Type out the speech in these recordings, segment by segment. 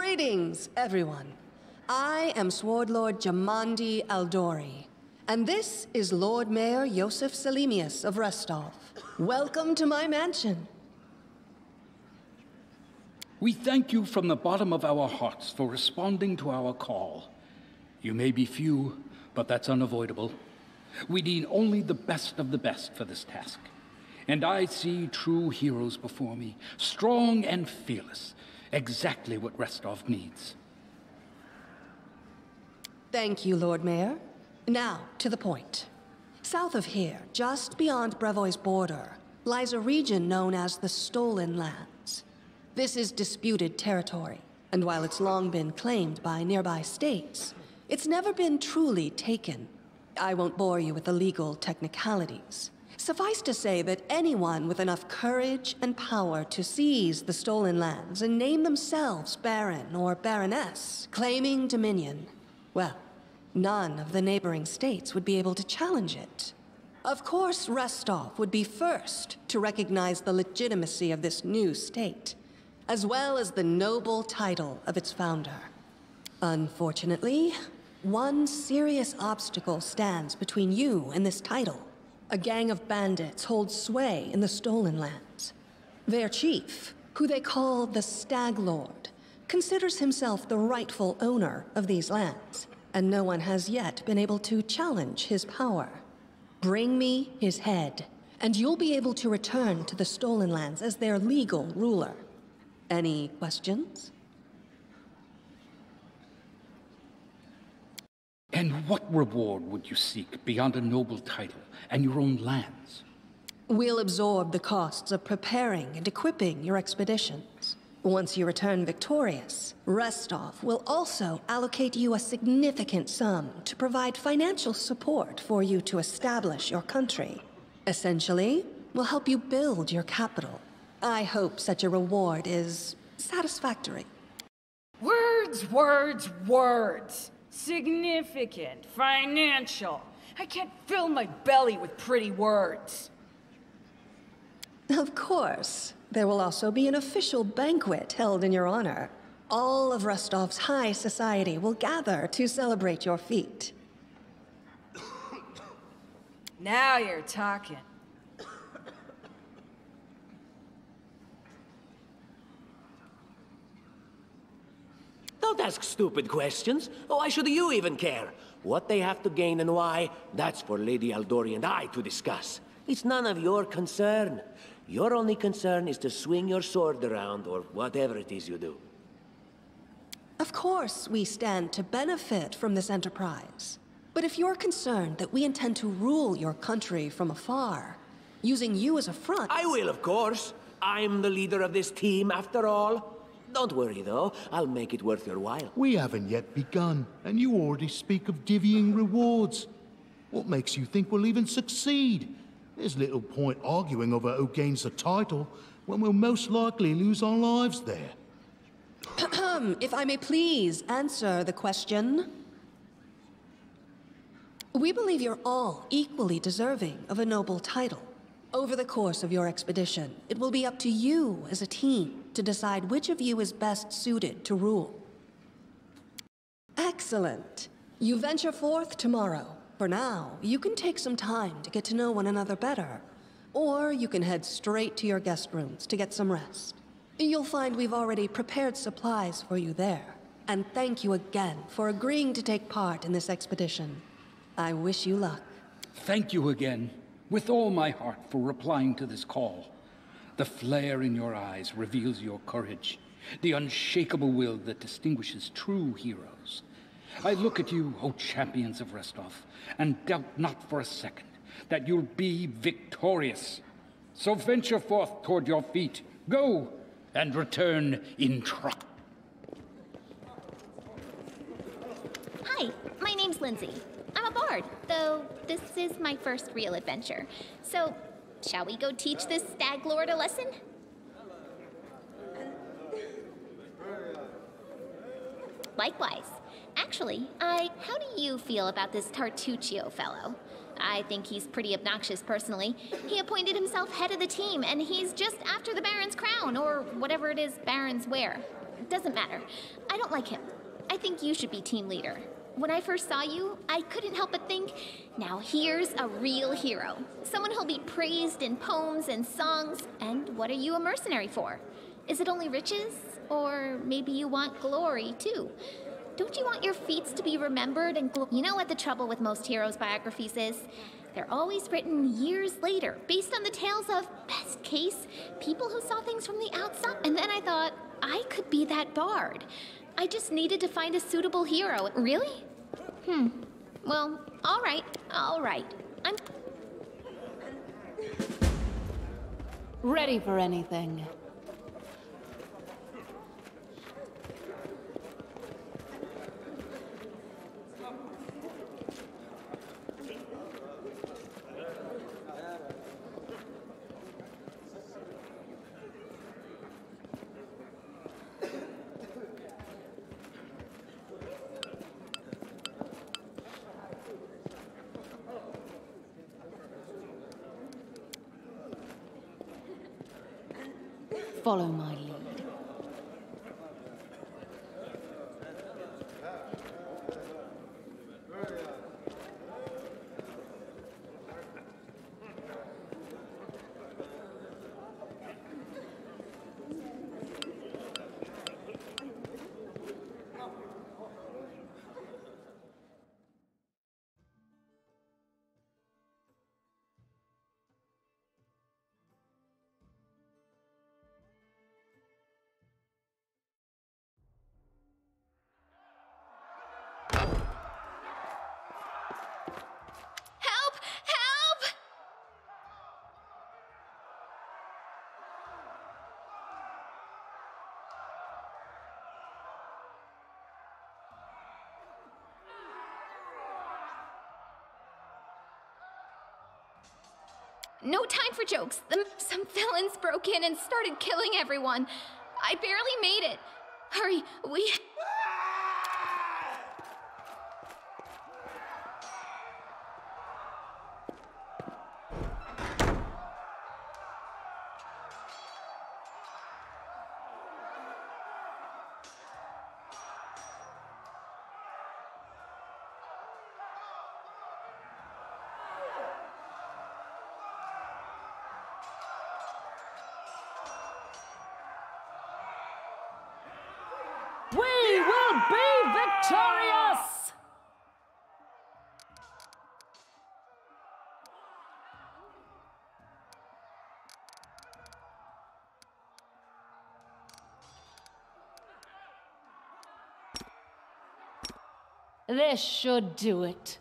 Greetings, everyone. I am Sword Lord Jamandi Aldori, and this is Lord Mayor Yosef Selimius of Restov. Welcome to my mansion. We thank you from the bottom of our hearts for responding to our call. You may be few, but that's unavoidable. We need only the best of the best for this task. And I see true heroes before me, strong and fearless, exactly what Restov needs. Thank you, Lord Mayor. Now, to the point. South of here, just beyond Brevoy's border, lies a region known as the Stolen Lands. This is disputed territory, and while it's long been claimed by nearby states, it's never been truly taken. I won't bore you with the legal technicalities. Suffice to say that anyone with enough courage and power to seize the Stolen Lands and name themselves Baron or Baroness, claiming dominion, well, none of the neighboring states would be able to challenge it. Of course, Restov would be first to recognize the legitimacy of this new state, as well as the noble title of its founder. Unfortunately, one serious obstacle stands between you and this title. A gang of bandits holds sway in the Stolen Lands. Their chief, who they call the Stag Lord, considers himself the rightful owner of these lands, and no one has yet been able to challenge his power. Bring me his head, and you'll be able to return to the Stolen Lands as their legal ruler. Any questions? And what reward would you seek beyond a noble title and your own lands? We'll absorb the costs of preparing and equipping your expeditions. Once you return victorious, Restov will also allocate you a significant sum to provide financial support for you to establish your country. Essentially, we'll help you build your capital. I hope such a reward is satisfactory. Words, words, words. Significant, financial. I can't fill my belly with pretty words. Of course. There will also be an official banquet held in your honor. All of Rostov's high society will gather to celebrate your feat. Now you're talking. Don't ask stupid questions. Why should you even care? What they have to gain and why, that's for Lady Aldori and I to discuss. It's none of your concern. Your only concern is to swing your sword around, or whatever it is you do. Of course, we stand to benefit from this enterprise. But if you're concerned that we intend to rule your country from afar, using you as a front... I will, of course. I'm the leader of this team, after all. Don't worry, though. I'll make it worth your while. We haven't yet begun, and you already speak of divvying rewards. What makes you think we'll even succeed? There's little point arguing over who gains the title, when we'll most likely lose our lives there. If I may please answer the question. We believe you're all equally deserving of a noble title. Over the course of your expedition, it will be up to you as a team to decide which of you is best suited to rule. Excellent. You venture forth tomorrow. For now, you can take some time to get to know one another better. Or you can head straight to your guest rooms to get some rest. You'll find we've already prepared supplies for you there. And thank you again for agreeing to take part in this expedition. I wish you luck. Thank you again, with all my heart, for replying to this call. The flare in your eyes reveals your courage, the unshakable will that distinguishes true heroes. I look at you, O champions of Restov, and doubt not for a second that you'll be victorious. So venture forth toward your feet. Go, and return in triumph. Hi, my name's Lindsay. I'm a bard, though this is my first real adventure. So, shall we go teach this stag lord a lesson? Likewise. Actually, how do you feel about this Tartuccio fellow? I think he's pretty obnoxious personally. He appointed himself head of the team, and he's just after the Baron's crown, or whatever it is Barons wear. doesn't matter. I don't like him. I think you should be team leader. When I first saw you, I couldn't help but think, now here's a real hero. Someone who'll be praised in poems and songs. And what are you a mercenary for? Is it only riches? Or maybe you want glory, too? Don't you want your feats to be remembered and You know what the trouble with most heroes' biographies is? They're always written years later, based on the tales of, best case, people who saw things from the outside. And then I thought, I could be that bard. I just needed to find a suitable hero. Really? Well, all right. I'm ready for anything. Follow my lead. Help! Help! No time for jokes. Some villains broke in and started killing everyone. I barely made it. Hurry, we... We will be victorious! This should do it.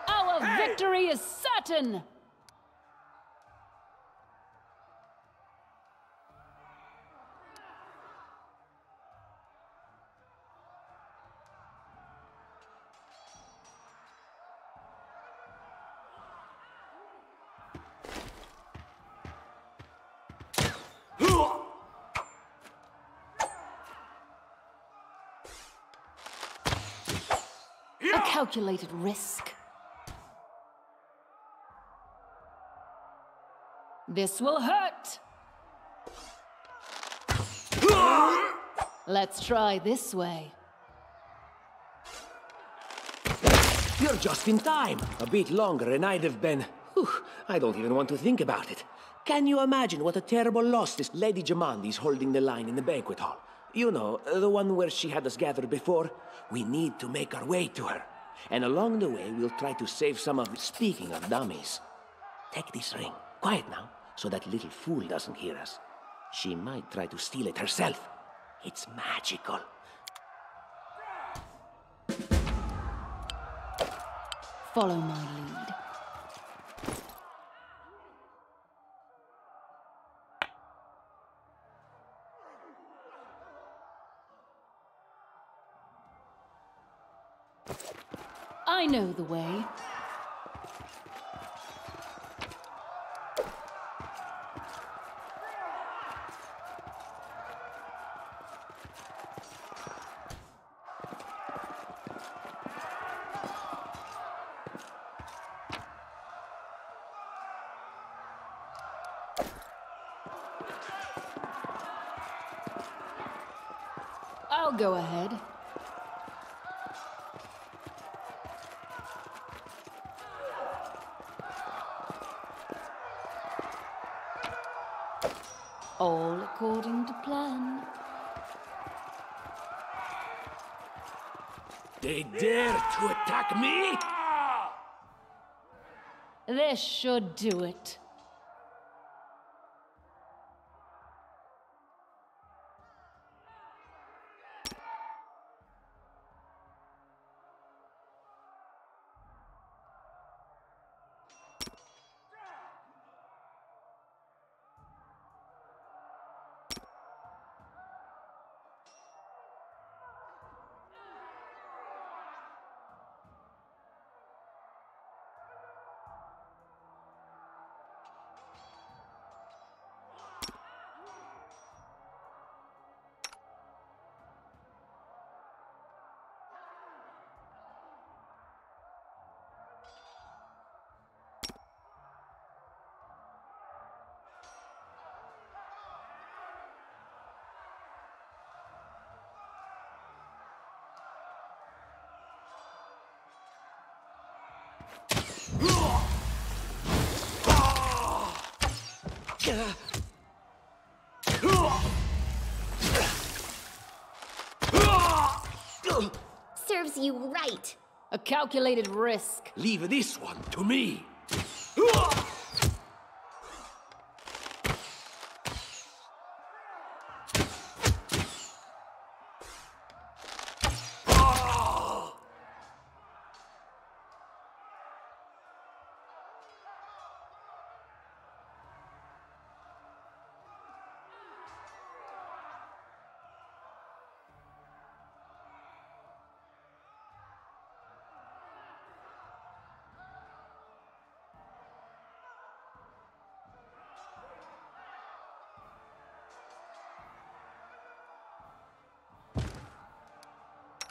Our victory is certain! button! A calculated risk. This will hurt! Let's try this way. You're just in time. A bit longer and I'd have been... Whew, I don't even want to think about it. Can you imagine what a terrible loss this Lady Jamandi's holding the line in the banquet hall? You know, the one where she had us gathered before? We need to make our way to her. And along the way, we'll try to save some of... Speaking of dummies, take this ring. Quiet now, so that little fool doesn't hear us. She might try to steal it herself. It's magical. Follow my lead. I know the way. I'll go ahead. All according to plan. They dare to attack me? This should do it. Serves you right. A calculated risk. Leave this one to me.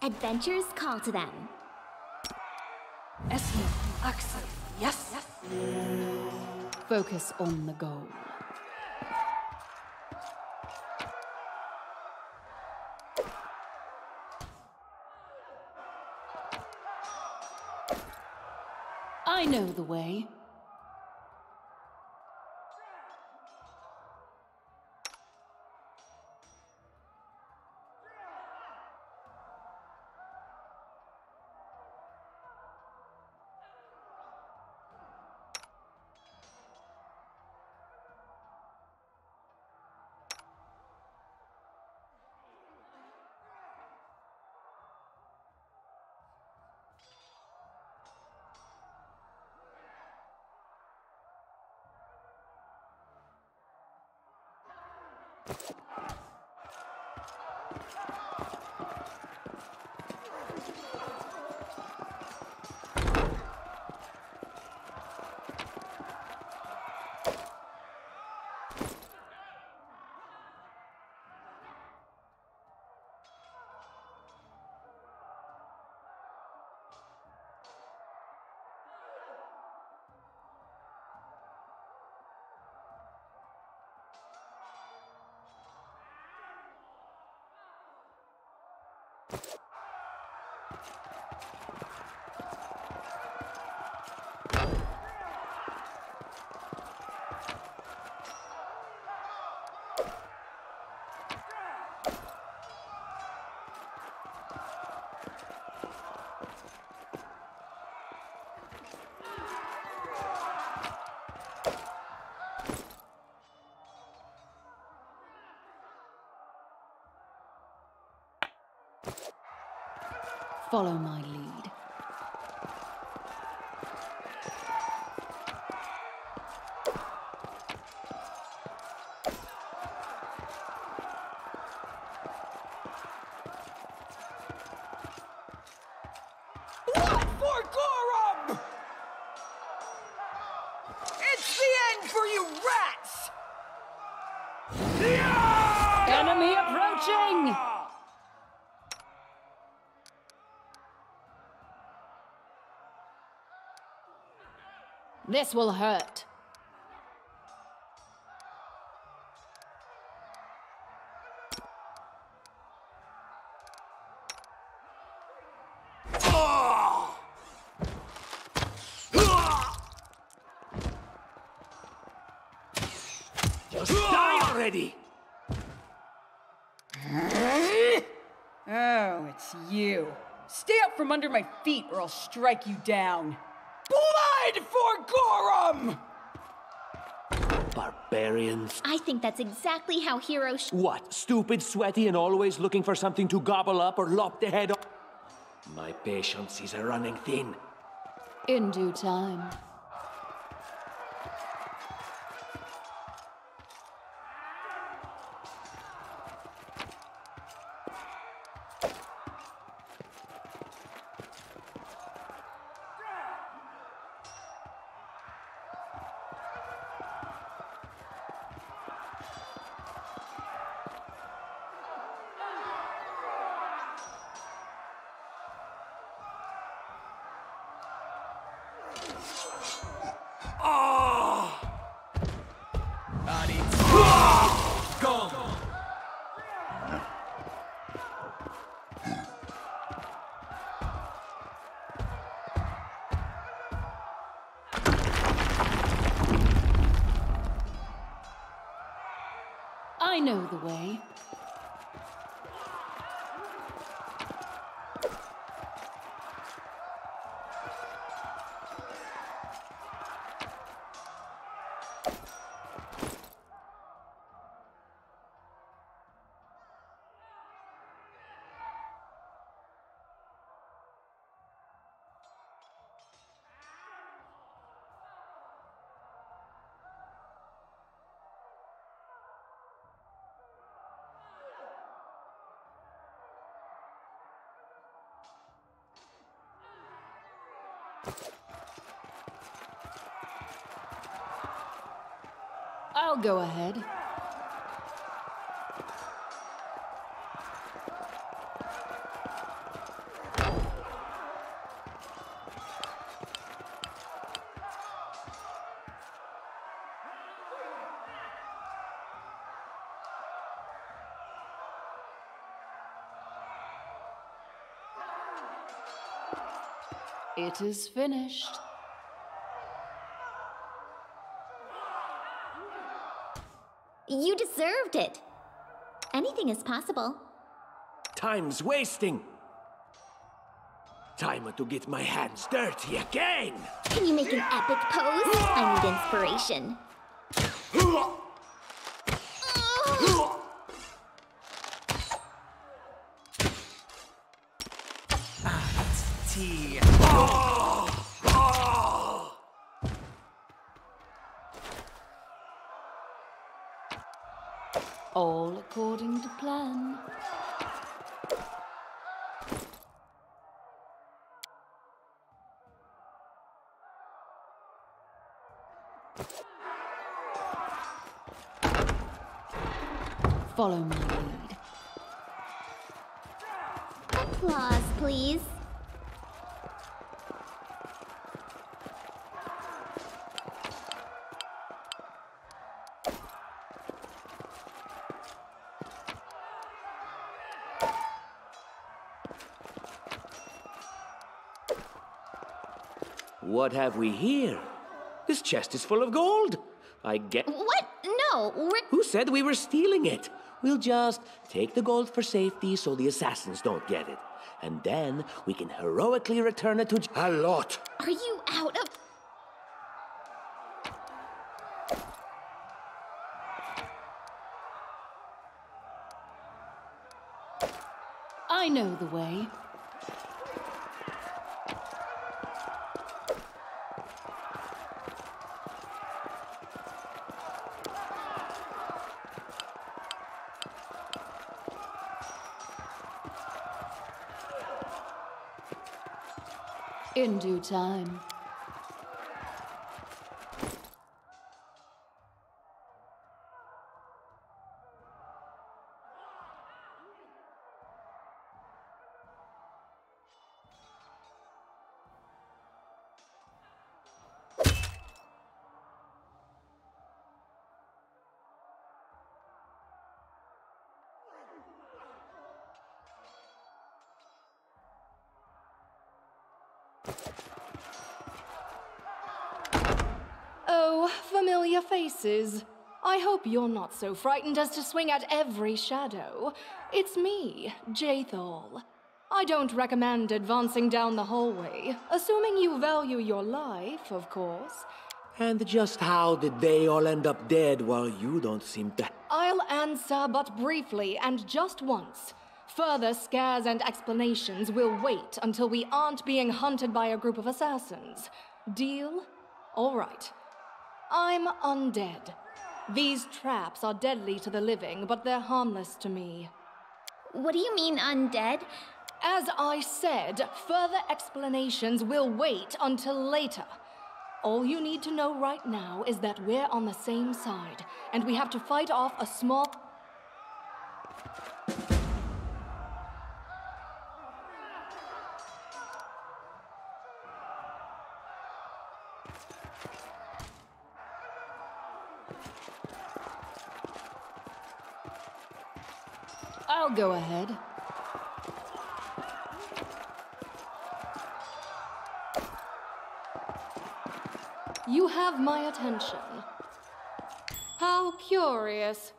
Adventures call to them. Esme, Axel, yes. Focus on the goal. I know the way. Follow my lead. What for Gorum? It's the end for you rats! Enemy approaching! This will hurt. Just die already! Oh, it's you. Stay up from under my feet or I'll strike you down. Blood for Gorum! Barbarians. I think that's exactly how heroes What, stupid, sweaty, and always looking for something to gobble up or lop the head off? My patience is running thin. In due time. I know the way. I'll go ahead. It is finished. You deserved it. Anything is possible. Time's wasting. Time to get my hands dirty again. Can you make an epic pose? I need inspiration. Tea. All according to plan. Follow my lead. Applause, please. What have we here? This chest is full of gold. I get... What? No, we're... Who said we were stealing it? We'll just take the gold for safety so the assassins don't get it. And then we can heroically return it to... A lot. Are you out of... I know the way. In due time. Oh, familiar faces. I hope you're not so frightened as to swing at every shadow. It's me, Jathal. I don't recommend advancing down the hallway, assuming you value your life, of course. And just how did they all end up dead while you don't seem to... I'll answer but briefly and just once. Further scares and explanations will wait until we aren't being hunted by a group of assassins. Deal? All right. I'm undead. These traps are deadly to the living, but they're harmless to me. What do you mean, undead? As I said, further explanations will wait until later. All you need to know right now is that we're on the same side, and we have to fight off a small... I'll go ahead. You have my attention. How curious.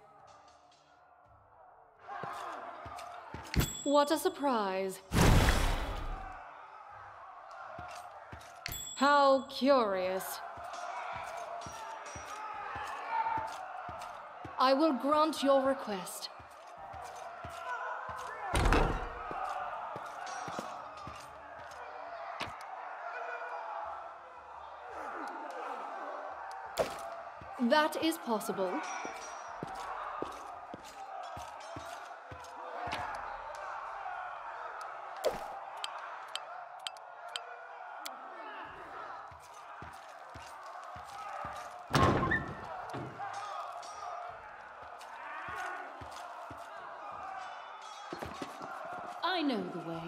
What a surprise. How curious. I will grant your request. That is possible. I know the way.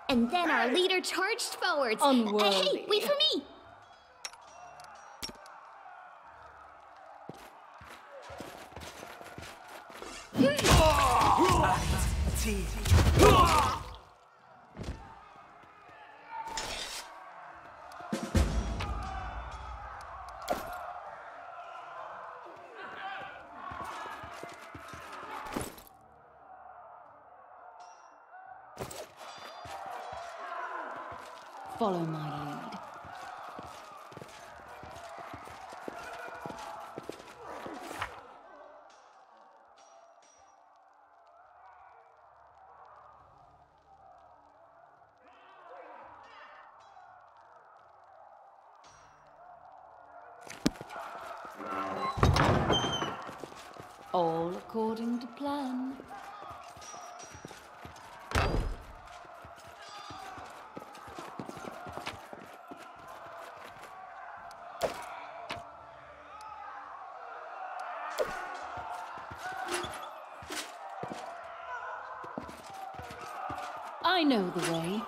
And then our leader charged forwards. Unworthy. Hey, wait for me! T. Follow my lead. All according to plan. I know the way.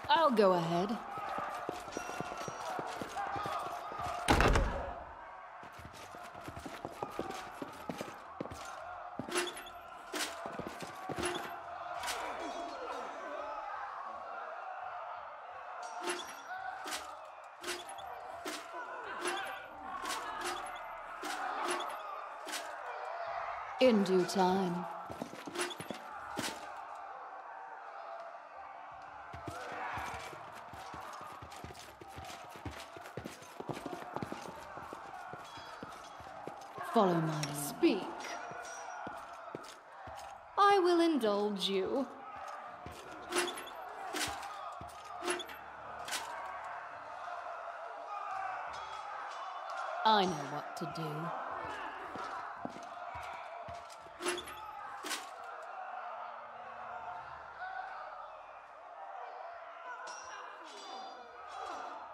I'll go ahead. In due time. Follow my lead. Speak. I will indulge you. I know what to do.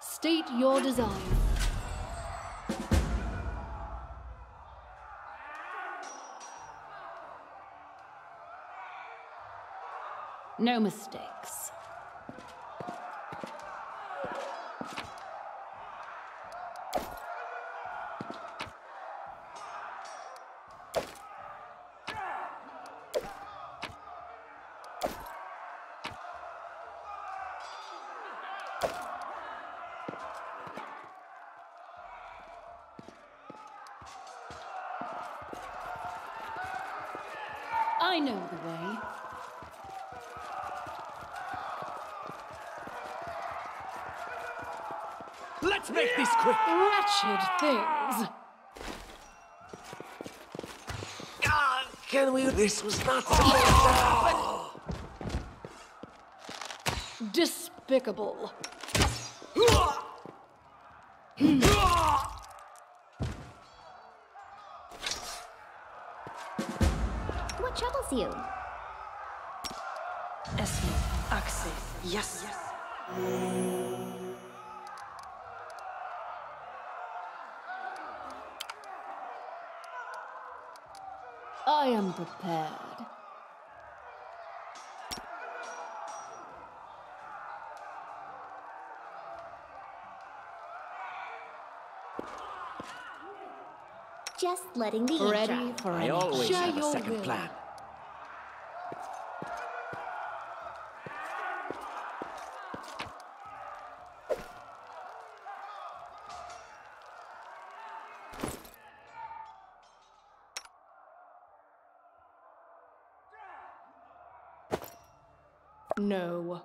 State your desire. No mistakes. I know the way. Let's make this quick! Wretched things. Can we? This was not supposed Despicable. What troubles you? Yes. I am prepared. Just letting the ink Ready dry. for I any always Share have a your second will. plan. No.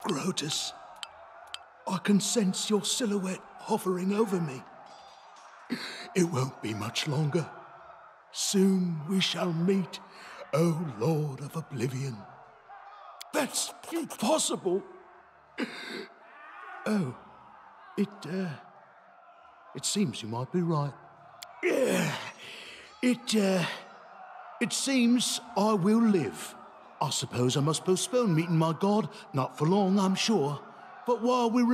Grotus, I can sense your silhouette hovering over me. It won't be much longer. Soon we shall meet, O Lord of Oblivion. That's impossible. Oh, It seems you might be right. It seems I will live. I suppose I must postpone meeting my god. Not for long, I'm sure. But while we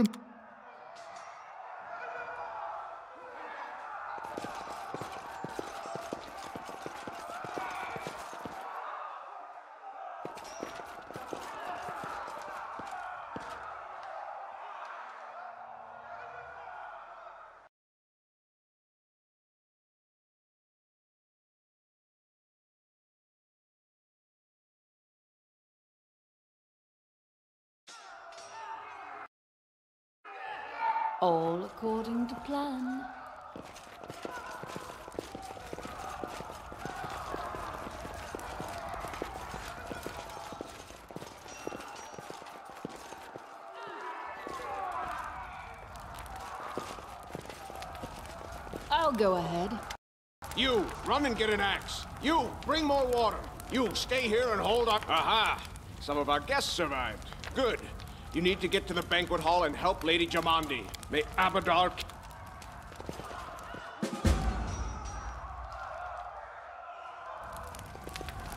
All according to plan. I'll go ahead. You, run and get an axe. You, bring more water. You, stay here and hold up. Aha! Some of our guests survived. Good. You need to get to the banquet hall and help Lady Jamandi. May Abadar...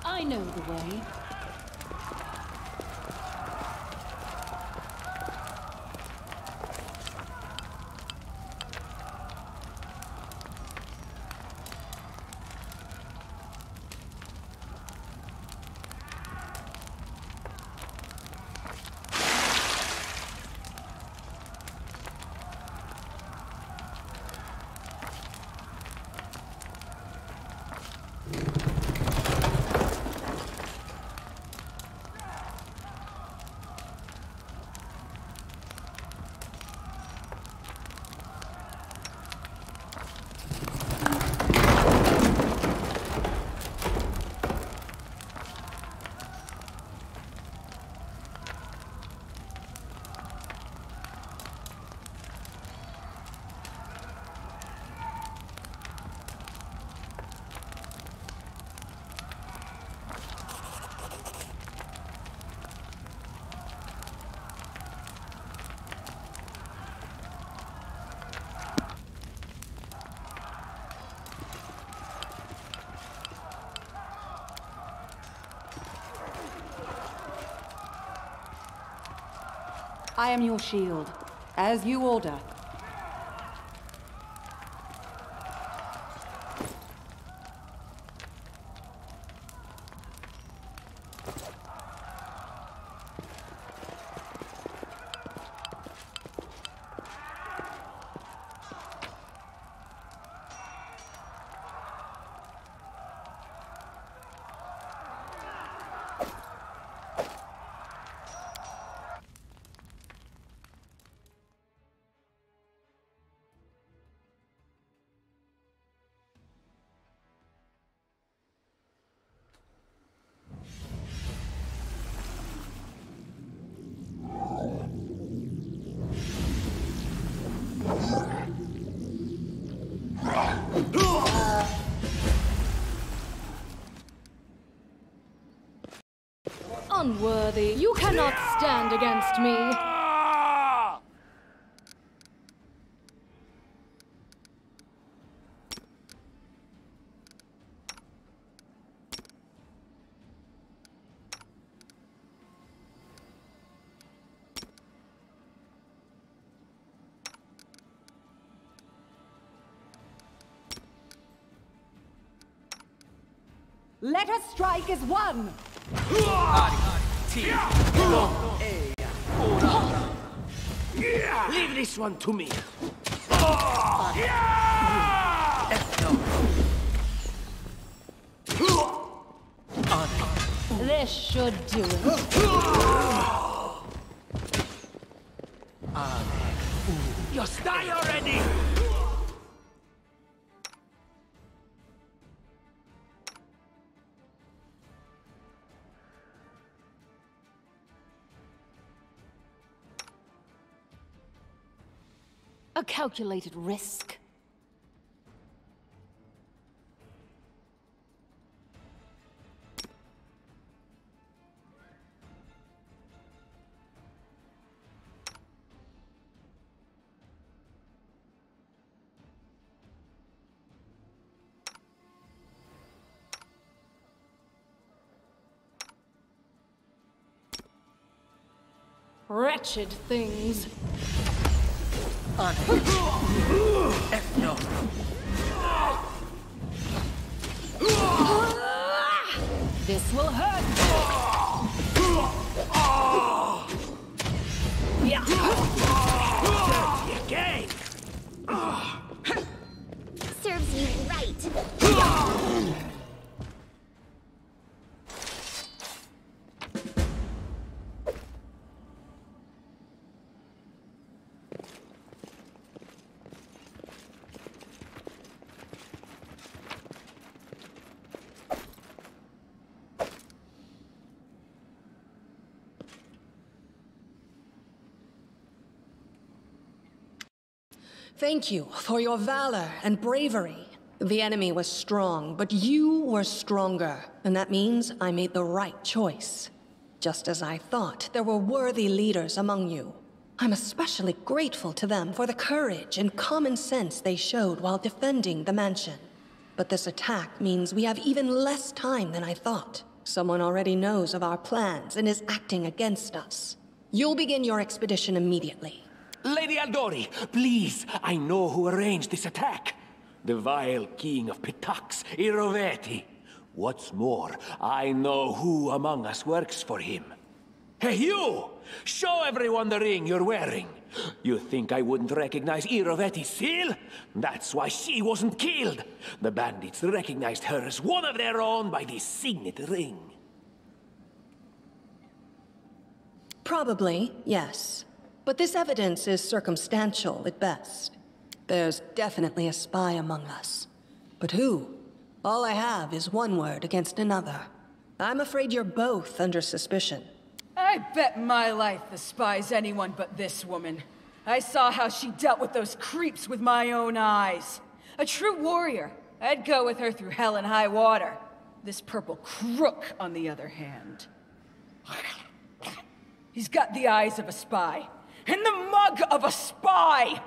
I know the way. I am your shield, as you order. Unworthy. You cannot stand against me. Let us strike as one! Leave this one to me. This should do it. Just die already! A calculated risk. Wretched things. No. This will hurt. Dirty again! Serves you right. Thank you for your valor and bravery. The enemy was strong, but you were stronger, and that means I made the right choice. Just as I thought, there were worthy leaders among you. I'm especially grateful to them for the courage and common sense they showed while defending the mansion. But this attack means we have even less time than I thought. Someone already knows of our plans and is acting against us. You'll begin your expedition immediately. Lady Aldori, please, I know who arranged this attack. The vile king of Pitax, Iroveti. What's more, I know who among us works for him. Hey, you! Show everyone the ring you're wearing. You think I wouldn't recognize Iroveti's seal? That's why she wasn't killed. The bandits recognized her as one of their own by this signet ring. Probably, yes. But this evidence is circumstantial at best. There's definitely a spy among us. But who? All I have is one word against another. I'm afraid you're both under suspicion. I bet my life the spy's anyone but this woman. I saw how she dealt with those creeps with my own eyes. A true warrior. I'd go with her through hell and high water. This purple crook, on the other hand. He's got the eyes of a spy. And the mug of a spy!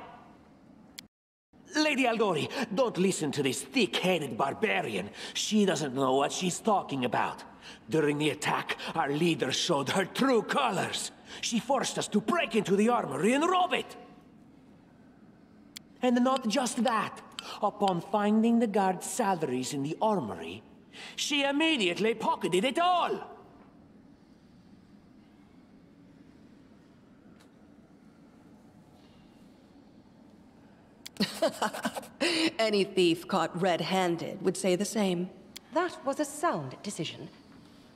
Lady Aldori, don't listen to this thick-headed barbarian. She doesn't know what she's talking about. During the attack, our leader showed her true colors. She forced us to break into the armory and rob it. And not just that. Upon finding the guards' salaries in the armory, she immediately pocketed it all. Any thief caught red-handed would say the same. That was a sound decision.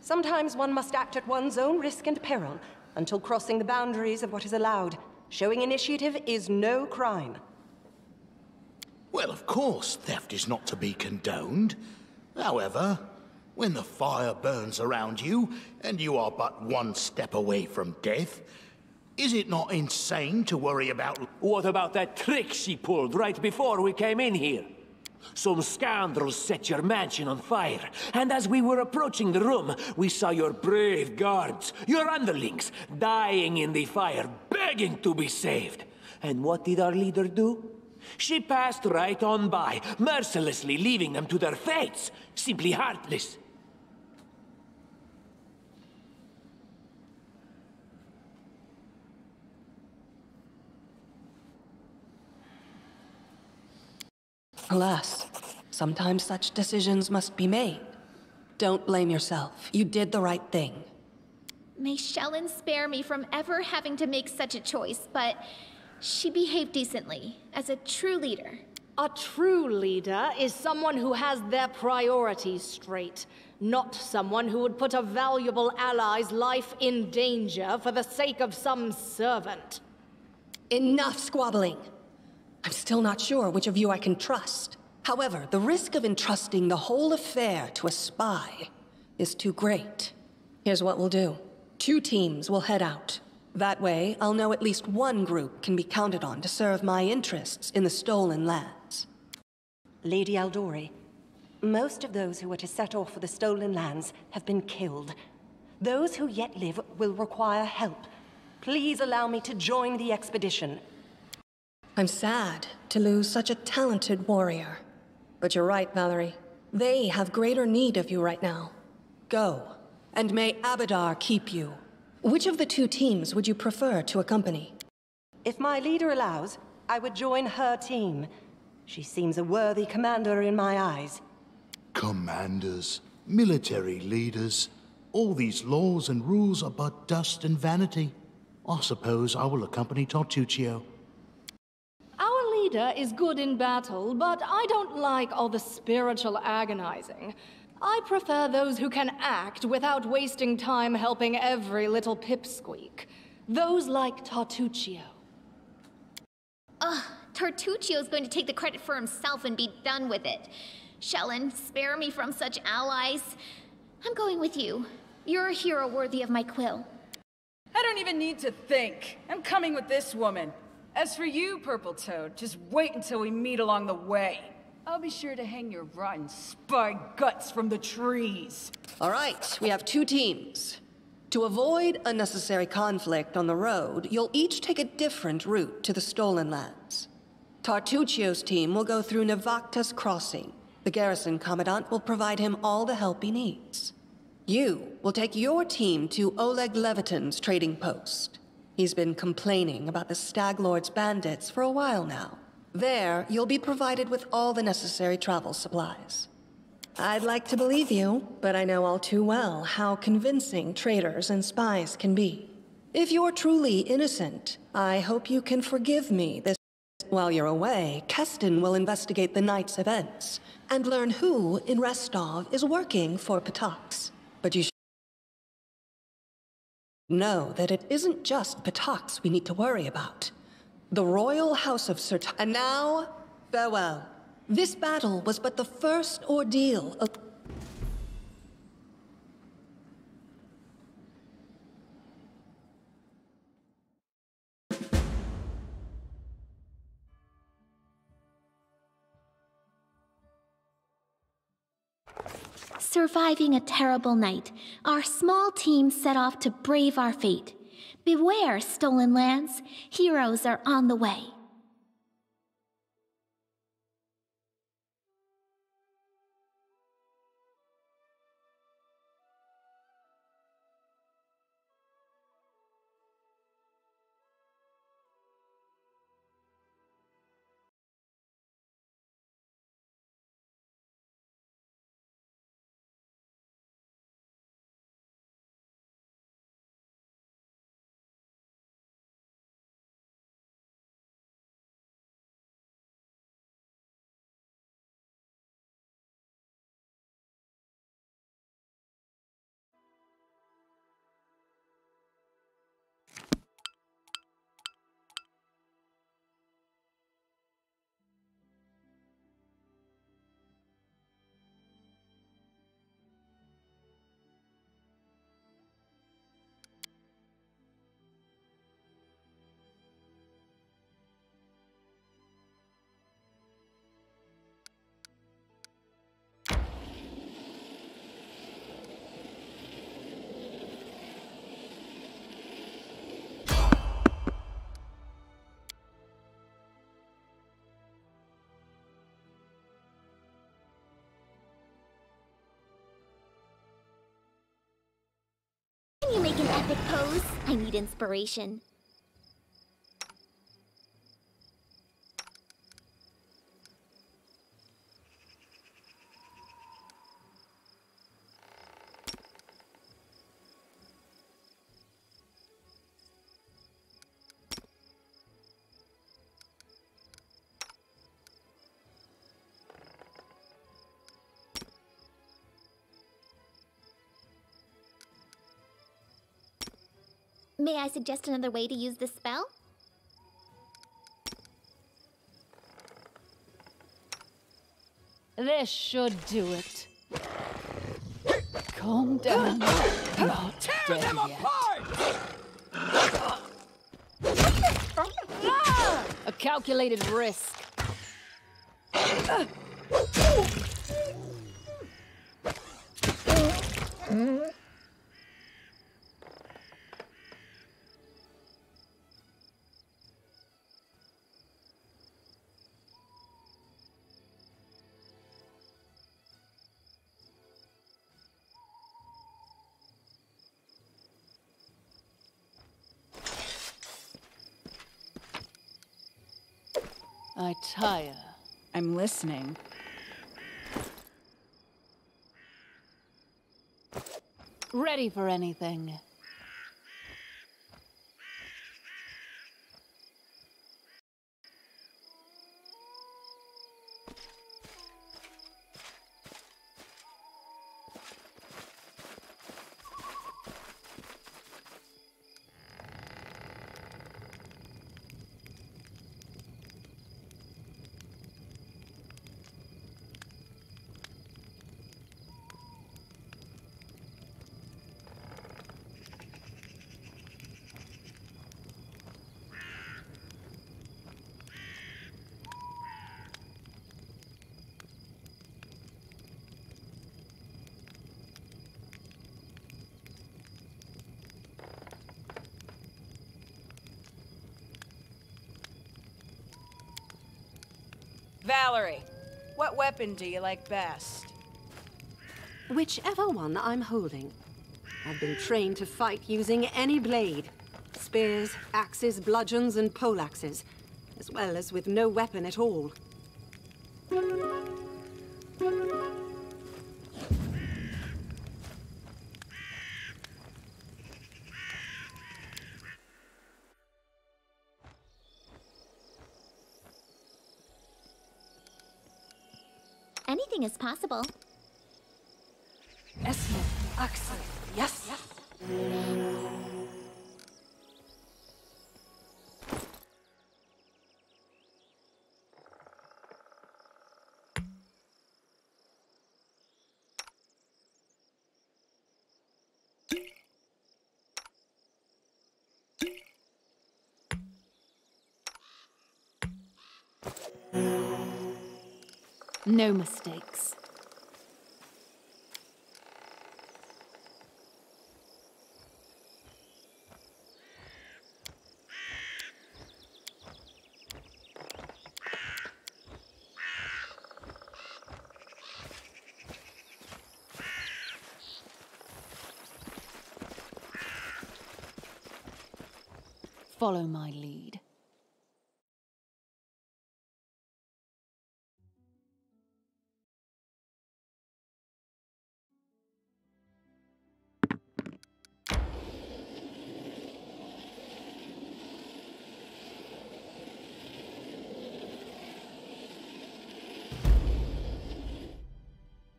Sometimes one must act at one's own risk and peril, until crossing the boundaries of what is allowed. Showing initiative is no crime. Well, of course, theft is not to be condoned. However, when the fire burns around you, and you are but one step away from death, is it not insane to worry about... What about that trick she pulled right before we came in here? Some scoundrels set your mansion on fire, and as we were approaching the room, we saw your brave guards, your underlings, dying in the fire, begging to be saved. And what did our leader do? She passed right on by, mercilessly leaving them to their fates, simply heartless. Alas, sometimes such decisions must be made. Don't blame yourself. You did the right thing. May Shellen spare me from ever having to make such a choice, but she behaved decently, as a true leader. A true leader is someone who has their priorities straight, not someone who would put a valuable ally's life in danger for the sake of some servant. Enough squabbling! I'm still not sure which of you I can trust. However, the risk of entrusting the whole affair to a spy is too great. Here's what we'll do. 2 teams will head out. That way, I'll know at least one group can be counted on to serve my interests in the stolen lands. Lady Aldori, most of those who were to set off for the stolen lands have been killed. Those who yet live will require help. Please allow me to join the expedition. I'm sad to lose such a talented warrior. But you're right, Valerie. They have greater need of you right now. Go, and may Abadar keep you. Which of the two teams would you prefer to accompany? If my leader allows, I would join her team. She seems a worthy commander in my eyes. Commanders, military leaders, all these laws and rules are but dust and vanity. I suppose I will accompany Tartuccio. Our leader is good in battle, but I don't like all the spiritual agonizing. I prefer those who can act without wasting time helping every little pipsqueak. Those like Tartuccio. Ugh, Tartuccio's going to take the credit for himself and be done with it. Shellen, spare me from such allies. I'm going with you. You're a hero worthy of my quill. I don't even need to think. I'm coming with this woman. As for you, Purple Toad, just wait until we meet along the way. I'll be sure to hang your rotten spy guts from the trees. All right, we have two teams. To avoid unnecessary conflict on the road, you'll each take a different route to the Stolen Lands. Tartuccio's team will go through Navacta's Crossing. The garrison commandant will provide him all the help he needs. You will take your team to Oleg Leviton's trading post. He's been complaining about the Stag Lord's bandits for a while now. There, you'll be provided with all the necessary travel supplies. I'd like to believe you, but I know all too well how convincing traitors and spies can be. If you're truly innocent, I hope you can forgive me this. While you're away, Keston will investigate the night's events and learn who in Restov is working for Patox. But you should know that it isn't just Patox we need to worry about. The Royal House of Surt. And now, farewell. This battle was but the first ordeal of... Surviving a terrible night, our small team set off to brave our fate. Beware, Stolen Lands. Heroes are on the way. Can you make an epic pose? I need inspiration. May I suggest another way to use this spell? This should do it. Calm down. Not Tear them dead apart! yet. A calculated risk. I tire. I'm listening. Ready for anything. Valerie, what weapon do you like best? Whichever one I'm holding. I've been trained to fight using any blade. Spears, axes, bludgeons, and poleaxes, as well as with no weapon at all. Anything is possible. Esme, Axel, yes. No mistakes. Follow my lead.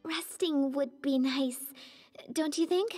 Resting would be nice, don't you think?